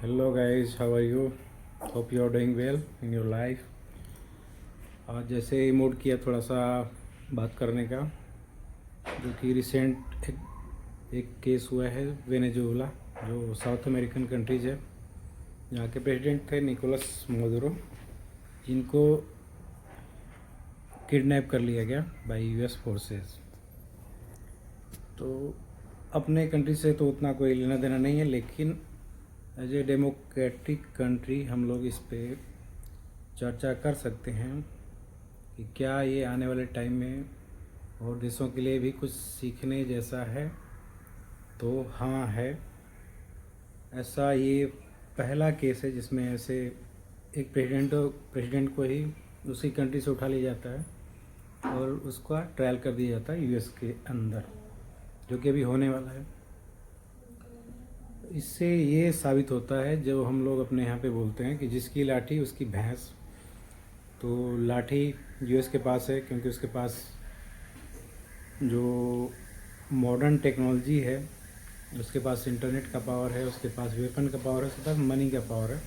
Hello guys, how are you? Hope you are doing well in your life. आज जैसे ही mood किया थोड़ा सा बात करने का, जो कि रिसेंट एक केस हुआ है वेनेजुएला, जो साउथ अमेरिकन कंट्रीज है, यहाँ के प्रेसिडेंट थे निकोलस मोदुरो, जिनको किडनैप कर लिया गया बाय यूएस फोर्सेस। तो अपने कंट्री से तो उतना कोई लेना देना नहीं है, लेकिन एज ए डेमोक्रेटिक कंट्री हम लोग इस पे चर्चा कर सकते हैं कि क्या ये आने वाले टाइम में और देशों के लिए भी कुछ सीखने जैसा है। तो हाँ है, ऐसा ये पहला केस है जिसमें ऐसे एक प्रेसिडेंट को ही दूसरी कंट्री से उठा लिया जाता है और उसका ट्रायल कर दिया जाता है यूएस के अंदर, जो कि अभी होने वाला है। इससे ये साबित होता है, जो हम लोग अपने यहाँ पे बोलते हैं कि जिसकी लाठी उसकी भैंस। तो लाठी यूएस के पास है क्योंकि उसके पास जो मॉडर्न टेक्नोलॉजी है, उसके पास इंटरनेट का पावर है, उसके पास वेपन का पावर है, उसके पास मनी का पावर है,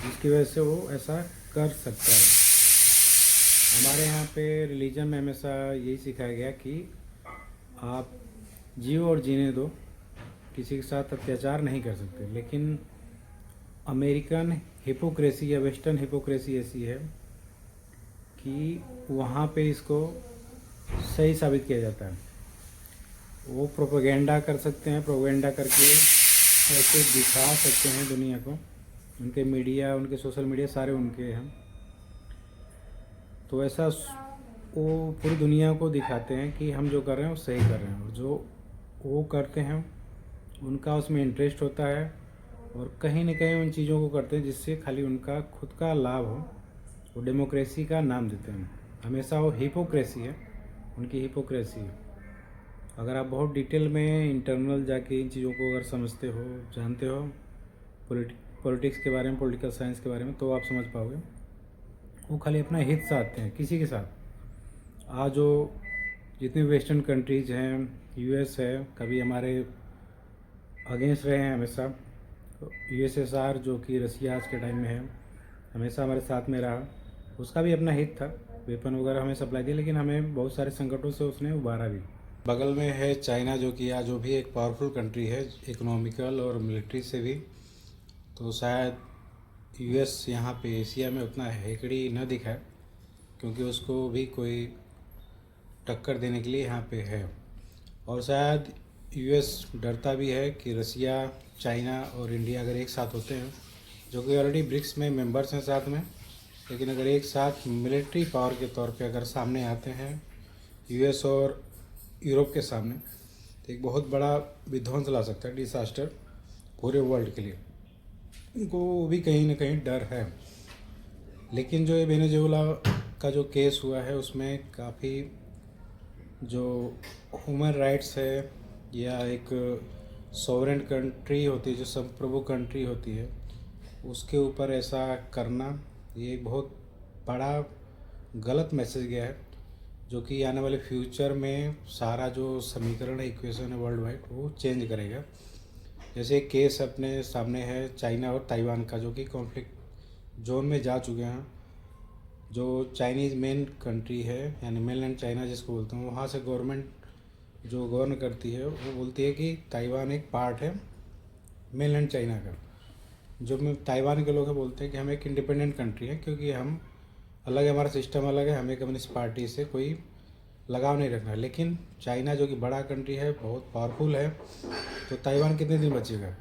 जिसकी वजह से वो ऐसा कर सकता है। हमारे यहाँ पे रिलीजन में हमेशा यही सिखाया गया कि आप जियो और जीने दो, किसी के साथ अत्याचार नहीं कर सकते। लेकिन अमेरिकन हिपोक्रेसी या वेस्टर्न हिपोक्रेसी ऐसी है कि वहाँ पे इसको सही साबित किया जाता है। वो प्रोपेगेंडा कर सकते हैं, प्रोपेगेंडा करके ऐसे दिखा सकते हैं दुनिया को, उनके मीडिया, उनके सोशल मीडिया सारे उनके हैं। तो ऐसा वो पूरी दुनिया को दिखाते हैं कि हम जो कर रहे हैं वो सही कर रहे हैं, और जो वो करते हैं उनका उसमें इंटरेस्ट होता है, और कहीं ना कहीं उन चीज़ों को करते हैं जिससे खाली उनका खुद का लाभ हो। वो डेमोक्रेसी का नाम देते हैं, हमेशा वो हिपोक्रेसी है, उनकी हिपोक्रेसी है। अगर आप बहुत डिटेल में इंटरनल जाके इन चीज़ों को अगर समझते हो, जानते हो, पॉलिटिक्स के बारे में, पॉलिटिकल साइंस के बारे में, तो आप समझ पाओगे। वो खाली अपना हित चाहते हैं किसी के साथ। आज जो जितनी वेस्टर्न कंट्रीज हैं, यूएस है, कभी हमारे अगेंस्ट रहे हैं हमेशा। यूएसएसआर जो कि रसिया आज के टाइम में है, हमेशा हमारे साथ में रहा। उसका भी अपना हित था, वेपन वगैरह हमें सप्लाई दिया, लेकिन हमें बहुत सारे संकटों से उसने उबारा भी। बगल में है चाइना, जो कि आज जो भी एक पावरफुल कंट्री है, इकोनॉमिकल और मिलिट्री से भी। तो शायद यूएस यहाँ पे एशिया में उतना हेकड़ी न दिखाए, क्योंकि उसको भी कोई टक्कर देने के लिए यहाँ पे है। और शायद यूएस डरता भी है कि रसिया, चाइना और इंडिया अगर एक साथ होते हैं, जो कि ऑलरेडी ब्रिक्स में मेंबर्स हैं साथ में, लेकिन अगर एक साथ मिलिट्री पावर के तौर पे अगर सामने आते हैं यूएस और यूरोप के सामने, तो एक बहुत बड़ा विध्वंस ला सकता है, डिसास्टर पूरे वर्ल्ड के लिए। उनको भी कहीं ना कहीं डर है। लेकिन जो ये वेनेजुएला का जो केस हुआ है, उसमें काफ़ी जो ह्यूमन राइट्स है, या एक सॉवरेन कंट्री होती है, जो संप्रभु कंट्री होती है, उसके ऊपर ऐसा करना, ये बहुत बड़ा गलत मैसेज गया है, जो कि आने वाले फ्यूचर में सारा जो समीकरण है, इक्वेशन है वर्ल्ड वाइड, वो चेंज करेगा। जैसे एक केस अपने सामने है चाइना और ताइवान का, जो कि कॉन्फ्लिक्ट जोन में जा चुके हैं। जो चाइनीज़ मेन कंट्री है, यानी मेनलैंड चाइना जिसको बोलते हैं, वहाँ से गवर्नमेंट जो गवर्न करती है, वो बोलती है कि ताइवान एक पार्ट है मेनलैंड चाइना का। जो में ताइवान के लोग हैं बोलते हैं कि हम एक इंडिपेंडेंट कंट्री है, क्योंकि हम अलग है, हमारा सिस्टम अलग है, हमें कम्युनिस्ट पार्टी से कोई लगाव नहीं रखना। लेकिन चाइना जो कि बड़ा कंट्री है, बहुत पावरफुल है, तो ताइवान कितने दिन बचेगा?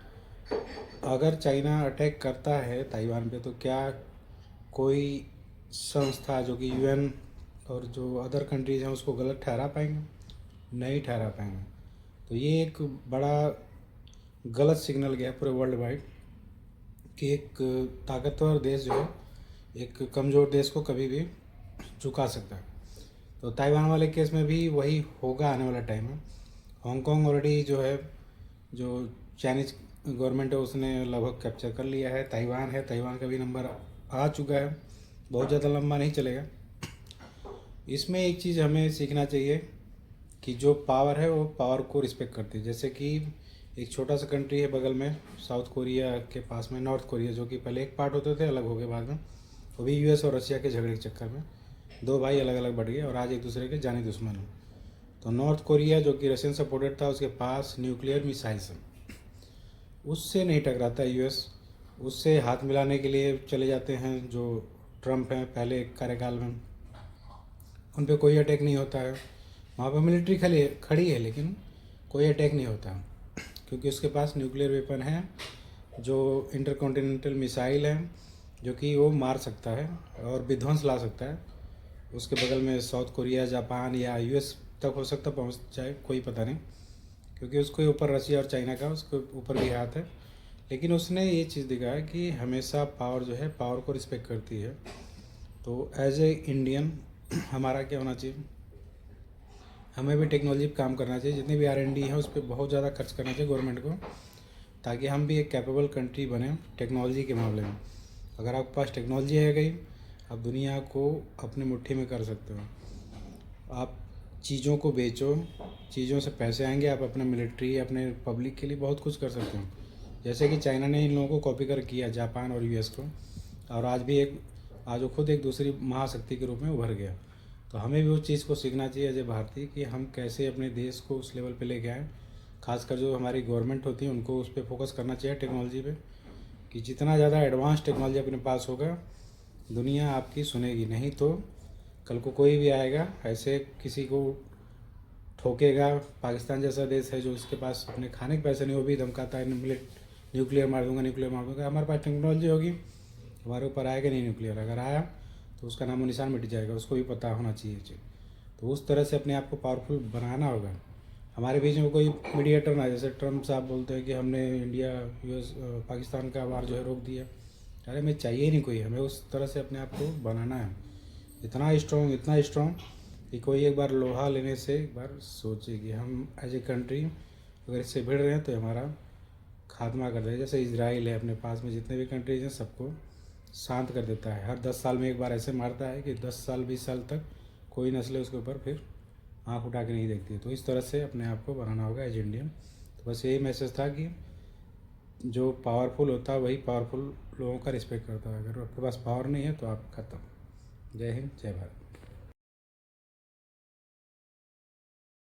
अगर चाइना अटैक करता है ताइवान पे, तो क्या कोई संस्था जो कि यूएन और जो अदर कंट्रीज हैं उसको गलत ठहरा पाएंगे? नहीं ठहरा पाएंगे। तो ये एक बड़ा गलत सिग्नल गया पूरे वर्ल्ड वाइड कि एक ताकतवर देश जो है एक कमज़ोर देश को कभी भी झुका सकता है। तो ताइवान वाले केस में भी वही होगा आने वाला टाइम में। हांगकांग ऑलरेडी जो है, जो चाइनीज़ गवर्नमेंट है, उसने लगभग कैप्चर कर लिया है। ताइवान है, ताइवान का भी नंबर आ चुका है, बहुत ज़्यादा लंबा नहीं चलेगा। इसमें एक चीज़ हमें सीखना चाहिए कि जो पावर है वो पावर को रिस्पेक्ट करती है। जैसे कि एक छोटा सा कंट्री है बगल में साउथ कोरिया के पास में, नॉर्थ कोरिया, जो कि पहले एक पार्ट होते थे, अलग हो गए बाद में। वो भी यूएस और रशिया के झगड़े के चक्कर में दो भाई अलग अलग बढ़ गए और आज एक दूसरे के जानी दुश्मन हैं। तो नॉर्थ कोरिया जो कि रशियन सपोर्टेड था, उसके पास न्यूक्लियर मिसाइल्स हैं, उससे नहीं टकराता यूएस। उससे हाथ मिलाने के लिए चले जाते हैं जो ट्रम्प हैं पहले कार्यकाल में, उन पे कोई अटैक नहीं होता है। वहाँ पर मिलिट्री खड़ी है लेकिन कोई अटैक नहीं होता, क्योंकि उसके पास न्यूक्लियर वेपन है, जो इंटरकॉन्टिनेंटल मिसाइल है, जो कि वो मार सकता है और विध्वंस ला सकता है। उसके बगल में साउथ कोरिया, जापान या यूएस तक हो सकता पहुँच जाए, कोई पता नहीं, क्योंकि उसके ऊपर रशिया और चाइना का उसके ऊपर भी हाथ है। लेकिन उसने ये चीज़ दिखाया कि हमेशा पावर जो है, पावर को रिस्पेक्ट करती है। तो एज ए इंडियन हमारा क्या होना चाहिए, हमें भी टेक्नोलॉजी पर काम करना चाहिए। जितनी भी R&D है उस पर बहुत ज़्यादा खर्च करना चाहिए गवर्नमेंट को, ताकि हम भी एक कैपेबल कंट्री बने टेक्नोलॉजी के मामले में। अगर आपके पास टेक्नोलॉजी है गई, आप दुनिया को अपनी मुट्ठी में कर सकते हो। आप चीज़ों को बेचो, चीज़ों से पैसे आएंगे, आप अपने मिलिट्री, अपने पब्लिक के लिए बहुत कुछ कर सकते हो। जैसे कि चाइना ने इन लोगों को कॉपी कर किया, जापान और यूएस को, और आज वो खुद एक दूसरी महाशक्ति के रूप में उभर गया। तो हमें भी उस चीज़ को सीखना चाहिए एज ए भारतीय, कि हम कैसे अपने देश को उस लेवल पे लेके आएँ। खासकर जो हमारी गवर्नमेंट होती है उनको उस पर फोकस करना चाहिए टेक्नोलॉजी पे, कि जितना ज़्यादा एडवांस टेक्नोलॉजी अपने पास होगा, दुनिया आपकी सुनेगी। नहीं तो कल को कोई भी आएगा ऐसे किसी को ठोकेगा। पाकिस्तान जैसा देश है जो इसके पास अपने खाने के पैसे नहीं, वो भी धमकाता है न्यूक्लियर मार दूंगा, न्यूक्लियर मार दूंगा। हमारे पास टेक्नोलॉजी होगी, हमारे ऊपर आएगा नहीं न्यूक्लियर। अगर आया तो उसका नामो निशान मिट जाएगा, उसको भी पता होना चाहिए। तो उस तरह से अपने आप को पावरफुल बनाना होगा। हमारे बीच में कोई मीडिएटर ना, जैसे ट्रम्प साहब बोलते हैं कि हमने इंडिया यूएस पाकिस्तान का वार जो है रोक दिया। अरे हमें चाहिए ही नहीं कोई, हमें उस तरह से अपने आप को बनाना है, इतना स्ट्रॉन्ग कि कोई एक बार लोहा लेने से एक बार सोचे कि हम एज ए कंट्री अगर इससे भिड़ रहे हैं तो हमारा खात्मा कर देगा। जैसे इजराइल है, अपने पास में जितने भी कंट्रीज हैं सबको शांत कर देता है। हर 10 साल में एक बार ऐसे मारता है कि 10 साल 20 साल तक कोई नस्लें उसके ऊपर फिर आँख उठा के नहीं देखती है। तो इस तरह से अपने आप को बनाना होगा एज इंडियन। तो बस यही मैसेज था कि जो पावरफुल होता है वही पावरफुल लोगों का रिस्पेक्ट करता है। अगर आपके पास पावर नहीं है तो आप खत्म। जय हिंद, जय भारत।